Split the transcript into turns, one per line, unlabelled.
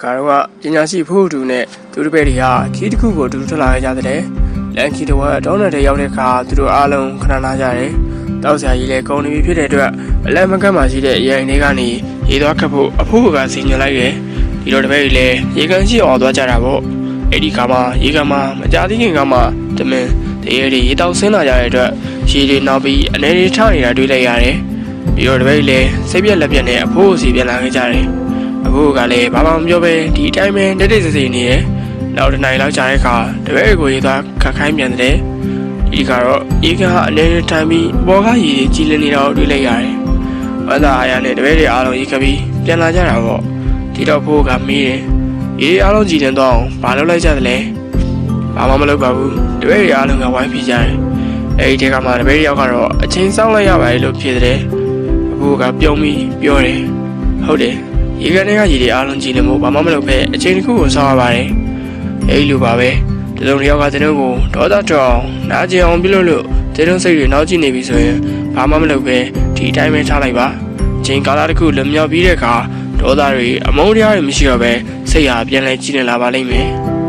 ကတော့ပညာရှိဖို့တူနဲ့သူတို့ပဲတွေကခီးတစ်ခုကိုတူထွက်လာကြတဲ့လန်ခီတော်ကဒေါနတဲ့ရောက်တဲ့အခါသူတို့အားလုံးခဏနာကြတယ်တောက်ဆရာကြီးလည်းကုန်နေပြီဖြစ်တဲ့အတွက်အလံမကတ်မှရှိတဲ့အရင်တွေကနေရေသွားခတ်ဖို့အဖိုးကစီညွှန်လိုက်တယ်ဒီလိုတပည့်တွေလည်းရေကန်ရှိအောင်သွားကြတာပေါ့အဲ့ဒီခါမှာရေကန်မှာမကြသေးခင်ကမှတမင်တရေတွေရေတောက်ဆင်းလာကြတဲ့အတွက်ရေတွေနောက်ပြီးအနေတွေထားနေတာတွေ့လိုက်ရတယ်ပြီးတော့တပည့်လည်းစိတ်ပြက်လက်ပြက်နဲ့အဖိုးစီပြန်လာခဲ့ကြတယ်အဖိုးကလည်းဘာမှမပြောပဲဒီအတိုင်းပဲတိတ်တိတ်ဆိတ်ဆိတ်နေတယ်နောက်တစ်နိုင်လောက်ကြာတဲ့အခါတပည့်ကိုရေသွားခတ်ခိုင်းပြန်တယ်ဒီကတော့ရေကန်ဟာအနေနဲ့ထိုင်ပြီးဘောကရေကြီးလင်းနေတာကိုတွေ့လိုက်ရတယ်ဝမ်းသာအားရနဲ့တပည့်တွေအားလုံးရေခတ်ပြီးပြန်လာကြတာပေါ့ဒီတော့ဖိုးကမေးတယ်ရေအားလုံးကြည်လင်တော့ဘာလုပ်လိုက်ကြသလဲဘာမှမလုပ်ပါဘူးတပည့်တွေအားလုံးကဝိုင်းပြကြတယ်အဲဒီတက်ကမှတပည့်တယောက်ကတော့အချင်းစောင့်လိုက်ရပါတယ်လို့ဖြစ်တယ်အဖိုးကပြုံးပြီးပြောတယ်ဟုတ်တယ်ရေကန်ထဲကရေတွေအားလုံးကြည်လင်ဖို့ဘာမှမလုပ်ပဲအချင်းတစ်ခုကိုစောင့်ရပါတယ်အဲဒီလိုပါပဲတစုံတစ်ယောက်ကတဲ့တို့ကိုဒေါသထွက်အောင်နာကျင်အောင်ပြုလုပ်လို့တဲ့တို့စိတ်တွေနောက်ကျနေပြီဆိုရင်ဘာမှမလုပ်ပဲဒီအတိုင်းပဲထားလိုက်ပါအချင်းကာလတစ်ခုလွန်မြောက်ပြီးတဲ့အခါဒေါသတွေအမုန်းတရားတွေမရှိတော့ပဲစိတ်ဟာပြန်လဲကြည်လင်လာပါလိမ့်မယ်